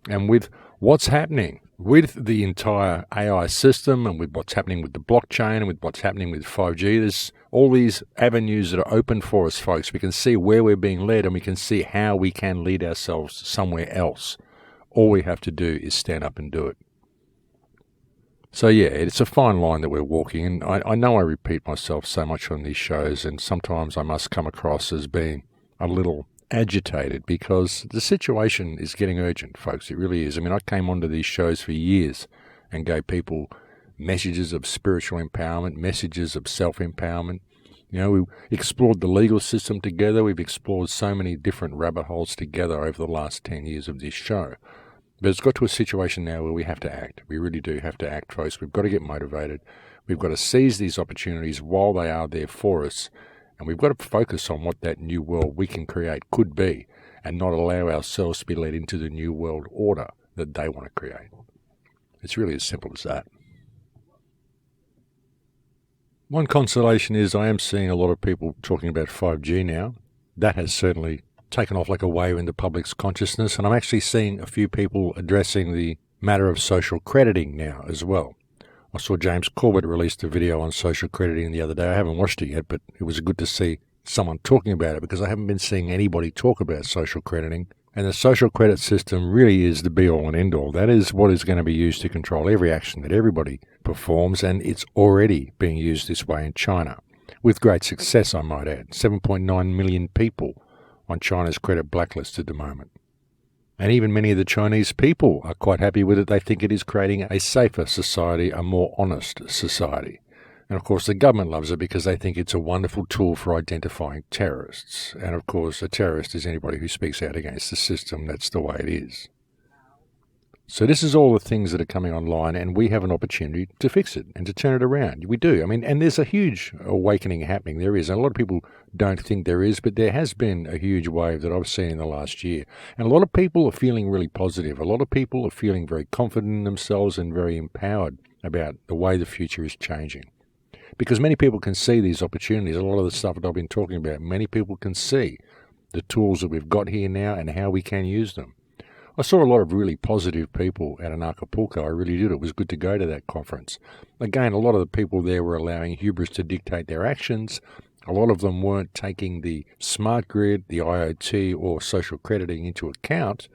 And with what's happening with the entire AI system and with what's happening with the blockchain and with what's happening with 5G, there's all these avenues that are open for us, folks. We can see where we're being led, and we can see how we can lead ourselves somewhere else. All we have to do is stand up and do it. So yeah, it's a fine line that we're walking, and I know I repeat myself so much on these shows, and sometimes I must come across as being a little agitated because the situation is getting urgent, folks. It really is. I mean, I came onto these shows for years and gave people messages of spiritual empowerment, messages of self-empowerment. You know, we explored the legal system together. We've explored so many different rabbit holes together over the last 10 years of this show. But it's got to a situation now where we have to act. We really do have to act, folks. We've got to get motivated. We've got to seize these opportunities while they are there for us. And we've got to focus on what that new world we can create could be and not allow ourselves to be led into the new world order that they want to create. It's really as simple as that. One consolation is I am seeing a lot of people talking about 5G now. That has certainly taken off like a wave in the public's consciousness, and I'm actually seeing a few people addressing the matter of social crediting now as well. I saw James Corbett released a video on social crediting the other day. I haven't watched it yet, but it was good to see someone talking about it because I haven't been seeing anybody talk about social crediting. And the social credit system really is the be-all and end-all. That is what is going to be used to control every action that everybody performs, and it's already being used this way in China. With great success, I might add. 7.9 million people on China's credit blacklist at the moment. And even many of the Chinese people are quite happy with it. They think it is creating a safer society, a more honest society. And of course the government loves it because they think it's a wonderful tool for identifying terrorists. And of course a terrorist is anybody who speaks out against the system. That's the way it is. So this is all the things that are coming online, and we have an opportunity to fix it and to turn it around. We do. I mean, and there's a huge awakening happening. There is. And a lot of people don't think there is, but there has been a huge wave that I've seen in the last year. And a lot of people are feeling really positive. A lot of people are feeling very confident in themselves and very empowered about the way the future is changing. Because many people can see these opportunities. A lot of the stuff that I've been talking about, many people can see the tools that we've got here now and how we can use them. I saw a lot of really positive people out in Acapulco. I really did. It was good to go to that conference. Again, a lot of the people there were allowing hubris to dictate their actions. A lot of them weren't taking the smart grid, the IoT, or social crediting into account.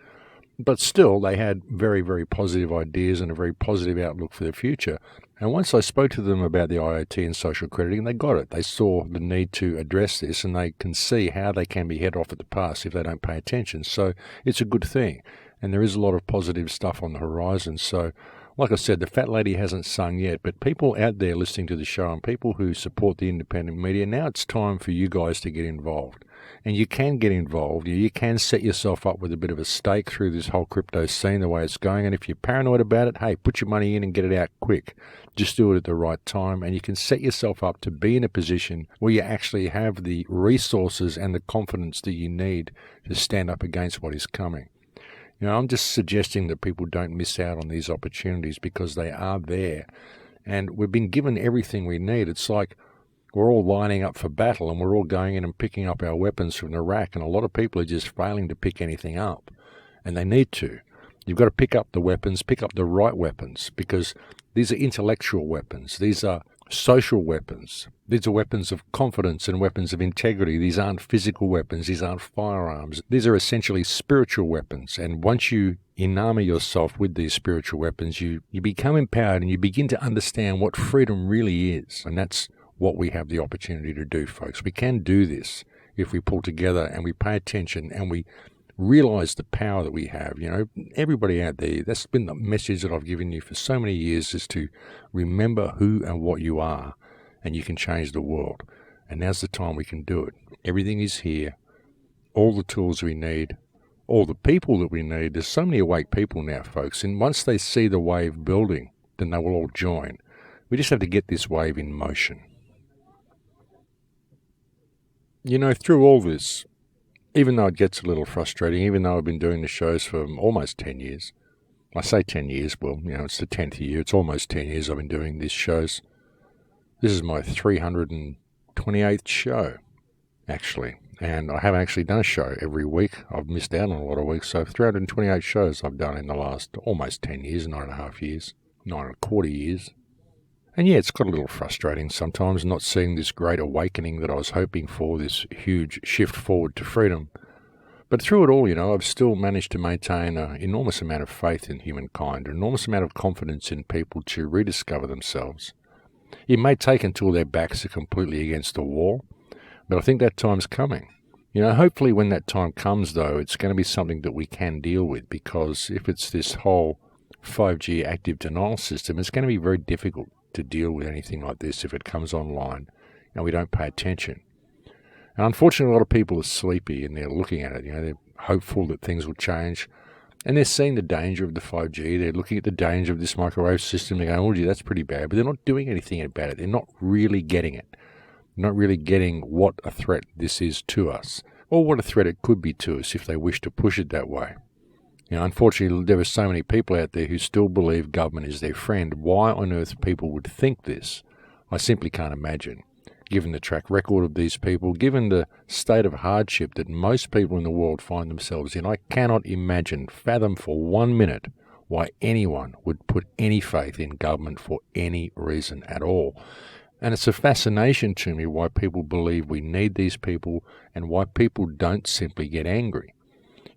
But still, they had very, very positive ideas and a very positive outlook for the future. And once I spoke to them about the IoT and social crediting, they got it. They saw the need to address this, and they can see how they can be head off at the pass if they don't pay attention. So it's a good thing. And there is a lot of positive stuff on the horizon. So, like I said, the fat lady hasn't sung yet, but people out there listening to the show and people who support the independent media, now it's time for you guys to get involved. And you can get involved. You can set yourself up with a bit of a stake through this whole crypto scene, the way it's going. And if you're paranoid about it, hey, put your money in and get it out quick. Just do it at the right time. And you can set yourself up to be in a position where you actually have the resources and the confidence that you need to stand up against what is coming. You know, I'm just suggesting that people don't miss out on these opportunities because they are there. And we've been given everything we need. It's like we're all lining up for battle and we're all going in and picking up our weapons from the rack. And a lot of people are just failing to pick anything up. And they need to. You've got to pick up the weapons, pick up the right weapons, because These are intellectual weapons. These are social weapons. These are weapons of confidence and weapons of integrity. These aren't physical weapons. These aren't firearms. These are essentially spiritual weapons. And once you enamor yourself with these spiritual weapons, you become empowered and you begin to understand what freedom really is. And that's what we have the opportunity to do, folks. We can do this if we pull together and we pay attention and we realize the power that we have. You know, everybody out there, that's been the message that I've given you for so many years, is to remember who and what you are, and you can change the world. And now's the time we can do it. Everything is here, all the tools we need, all the people that we need. There's so many awake people now, folks, and once they see the wave building, then they will all join. We just have to get this wave in motion. You know, through all this, even though it gets a little frustrating, even though I've been doing the shows for almost 10 years, I say 10 years, well, you know, it's the 10th year, it's almost 10 years I've been doing these shows. This is my 328th show, actually, and I haven't actually done a show every week. I've missed out on a lot of weeks, so 328 shows I've done in the last almost 10 years, 9.5 years, 9.25 years. And yeah, it's got a little frustrating sometimes not seeing this great awakening that I was hoping for, this huge shift forward to freedom. But through it all, you know, I've still managed to maintain an enormous amount of faith in humankind, an enormous amount of confidence in people to rediscover themselves. It may take until their backs are completely against the wall, but I think that time's coming. You know, hopefully when that time comes, though, it's going to be something that we can deal with, because if it's this whole 5G active denial system, it's going to be very difficult to deal with anything like this if it comes online and we don't pay attention. And unfortunately, a lot of people are sleepy and they're looking at it. You know, they're hopeful that things will change, and they're seeing the danger of the 5G. They're looking at the danger of this microwave system. They're going, oh, gee, that's pretty bad. But they're not doing anything about it. They're not really getting it. They're not really getting what a threat this is to us, or what a threat it could be to us if they wish to push it that way. You know, unfortunately, there are so many people out there who still believe government is their friend. Why on earth people would think this, I simply can't imagine. Given the track record of these people, given the state of hardship that most people in the world find themselves in, I cannot fathom for 1 minute why anyone would put any faith in government for any reason at all. And it's a fascination to me why people believe we need these people and why people don't simply get angry.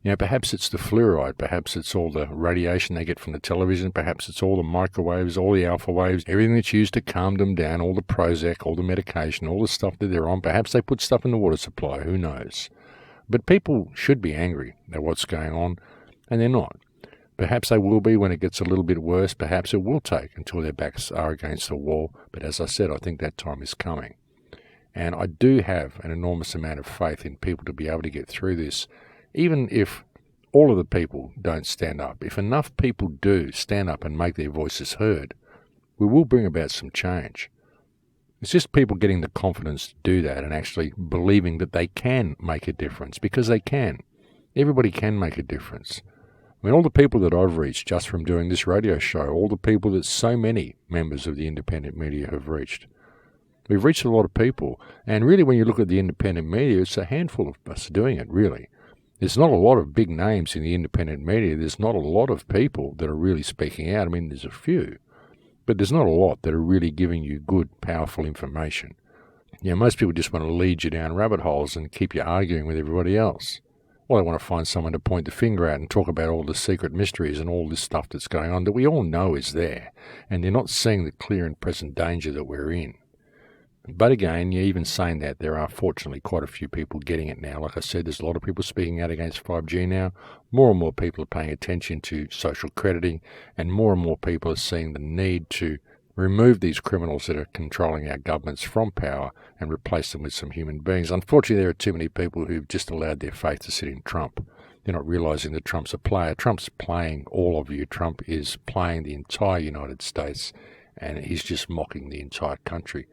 You know, perhaps it's the fluoride, perhaps it's all the radiation they get from the television, perhaps it's all the microwaves, all the alpha waves, everything that's used to calm them down, all the Prozac, all the medication, all the stuff that they're on. Perhaps they put stuff in the water supply, who knows. But people should be angry at what's going on, and they're not. Perhaps they will be when it gets a little bit worse. Perhaps it will take until their backs are against the wall. But as I said, I think that time is coming. And I do have an enormous amount of faith in people to be able to get through this. Even if all of the people don't stand up, if enough people do stand up and make their voices heard, we will bring about some change. It's just people getting the confidence to do that and actually believing that they can make a difference, because they can. Everybody can make a difference. I mean, all the people that I've reached just from doing this radio show, all the people that so many members of the independent media have reached. We've reached a lot of people, and really when you look at the independent media, it's a handful of us doing it, really. There's not a lot of big names in the independent media. There's not a lot of people that are really speaking out. I mean, there's a few, but there's not a lot that are really giving you good, powerful information. You know, most people just want to lead you down rabbit holes and keep you arguing with everybody else. Or they want to find someone to point the finger at and talk about all the secret mysteries and all this stuff that's going on that we all know is there, and they're not seeing the clear and present danger that we're in. But again, even saying that, there are fortunately quite a few people getting it now. Like I said, there's a lot of people speaking out against 5G now. More and more people are paying attention to social crediting, and more people are seeing the need to remove these criminals that are controlling our governments from power and replace them with some human beings. Unfortunately, there are too many people who've just allowed their faith to sit in Trump. They're not realizing that Trump's a player. Trump's playing all of you. Trump is playing the entire United States, and he's just mocking the entire country.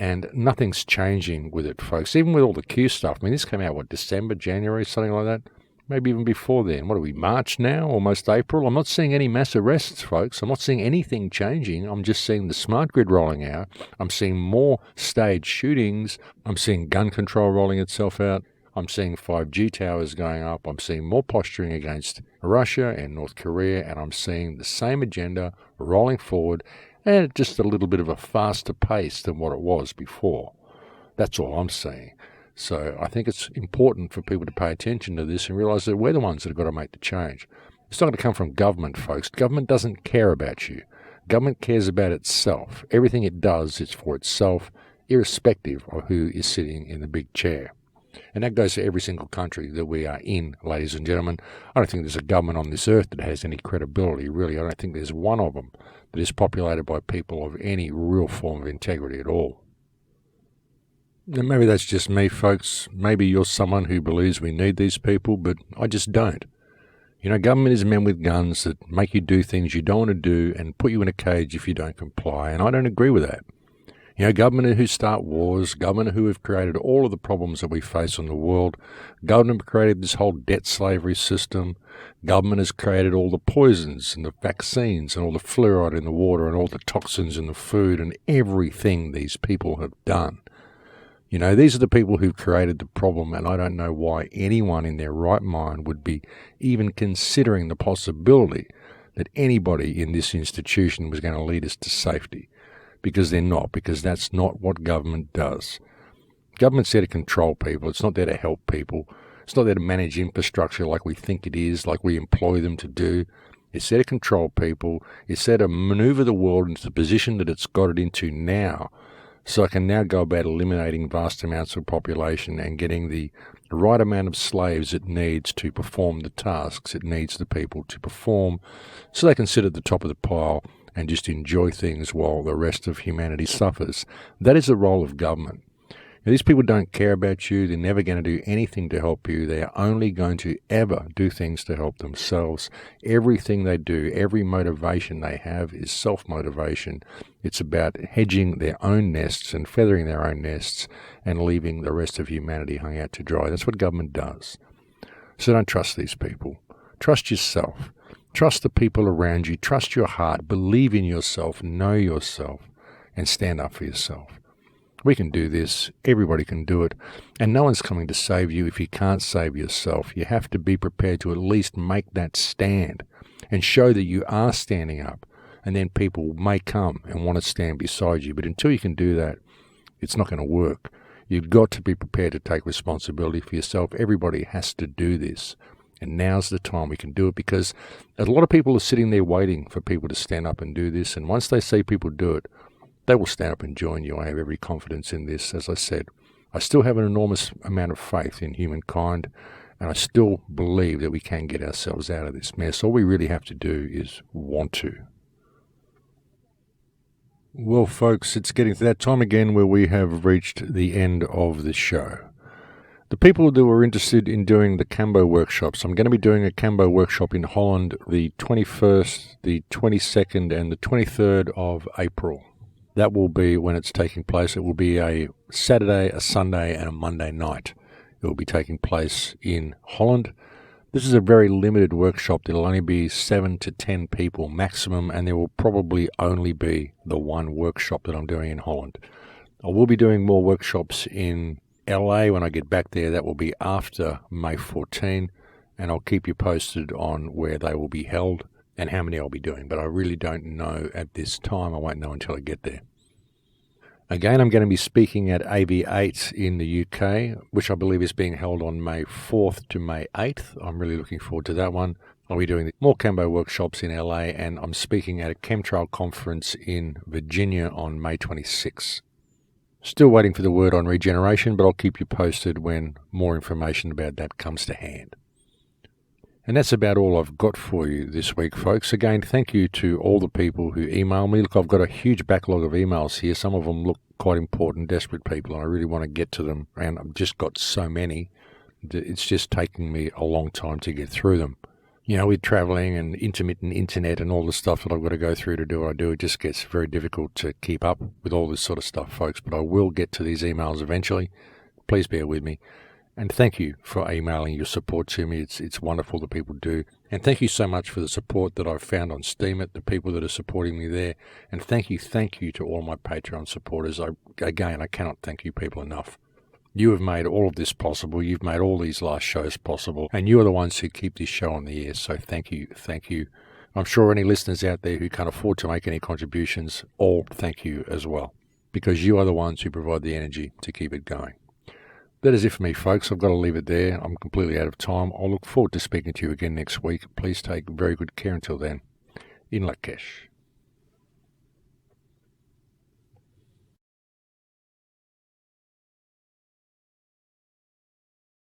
And nothing's changing with it, folks. Even with all the Q stuff. I mean, this came out, December, January, something like that? Maybe even before then. What are we, March now? Almost April? I'm not seeing any mass arrests, folks. I'm not seeing anything changing. I'm just seeing the smart grid rolling out. I'm seeing more staged shootings. I'm seeing gun control rolling itself out. I'm seeing 5G towers going up. I'm seeing more posturing against Russia and North Korea, and I'm seeing the same agenda rolling forward at just a little bit of a faster pace than what it was before. That's all I'm seeing. So I think it's important for people to pay attention to this and realise that we're the ones that have got to make the change. It's not going to come from government, folks. Government doesn't care about you. Government cares about itself. Everything it does is for itself, irrespective of who is sitting in the big chair. And that goes to every single country that we are in, ladies and gentlemen. I don't think there's a government on this earth that has any credibility, really. I don't think there's one of them that is populated by people of any real form of integrity at all. Now, maybe that's just me, folks. Maybe you're someone who believes we need these people, but I just don't. You know, government is men with guns that make you do things you don't want to do and put you in a cage if you don't comply, and I don't agree with that. You know, government who start wars, government who have created all of the problems that we face in the world, government created this whole debt slavery system, government has created all the poisons and the vaccines and all the fluoride in the water and all the toxins in the food and everything these people have done. You know, these are the people who've created the problem, and I don't know why anyone in their right mind would be even considering the possibility that anybody in this institution was going to lead us to safety. Because they're not, because that's not what government does. Government's there to control people. It's not there to help people. It's not there to manage infrastructure like we think it is, like we employ them to do. It's there to control people. It's there to maneuver the world into the position that it's got it into now, so I can now go about eliminating vast amounts of population and getting the right amount of slaves it needs to perform the tasks it needs the people to perform, so they can sit at the top of the pile and just enjoy things while the rest of humanity suffers. That is the role of government. Now, these people don't care about you. They're never going to do anything to help you. They are only going to ever do things to help themselves. Everything they do, every motivation they have is self-motivation. It's about hedging their own nests and feathering their own nests and leaving the rest of humanity hung out to dry. That's what government does. So don't trust these people. Trust yourself. Trust the people around you. Trust your heart. Believe in yourself. Know yourself. And stand up for yourself. We can do this. Everybody can do it. And no one's coming to save you if you can't save yourself. You have to be prepared to at least make that stand and show that you are standing up. And then people may come and want to stand beside you. But until you can do that, it's not going to work. You've got to be prepared to take responsibility for yourself. Everybody has to do this. And now's the time we can do it, because a lot of people are sitting there waiting for people to stand up and do this. And once they see people do it, they will stand up and join you. I have every confidence in this. As I said, I still have an enormous amount of faith in humankind, and I still believe that we can get ourselves out of this mess. All we really have to do is want to. Well, folks, it's getting to that time again where we have reached the end of the show. The people that were interested in doing the Cambo workshops, I'm going to be doing a Cambo workshop in Holland the 21st, the 22nd, and the 23rd of April. That will be when it's taking place. It will be a Saturday, a Sunday, and a Monday night. It will be taking place in Holland. This is a very limited workshop. There will only be 7 to 10 people maximum, and there will probably only be the one workshop that I'm doing in Holland. I will be doing more workshops in LA when I get back there. That will be after May 14, and I'll keep you posted on where they will be held and how many I'll be doing. But I really don't know at this time. I won't know until I get there. Again, I'm going to be speaking at AV8 in the UK, which I believe is being held on May 4th to May 8th. I'm really looking forward to that one. I'll be doing more Cambo workshops in LA, and I'm speaking at a chemtrail conference in Virginia on May 26th. Still waiting for the word on regeneration, but I'll keep you posted when more information about that comes to hand. And that's about all I've got for you this week, folks. Again, thank you to all the people who email me. Look, I've got a huge backlog of emails here. Some of them look quite important, desperate people, and I really want to get to them. And I've just got so many that it's just taking me a long time to get through them. You know, with traveling and intermittent internet and all the stuff that I've got to go through to do what I do, it just gets very difficult to keep up with all this sort of stuff, folks. But I will get to these emails eventually. Please bear with me. And thank you for emailing your support to me. It's wonderful that people do. And thank you so much for the support that I've found on Steeming, the people that are supporting me there. And thank you to all my Patreon supporters. I cannot thank you people enough. You have made all of this possible. You've made all these last shows possible. And you are the ones who keep this show on the air. So thank you. Thank you. I'm sure any listeners out there who can't afford to make any contributions, all thank you as well. Because you are the ones who provide the energy to keep it going. That is it for me, folks. I've got to leave it there. I'm completely out of time. I'll look forward to speaking to you again next week. Please take very good care until then. In Lakesh.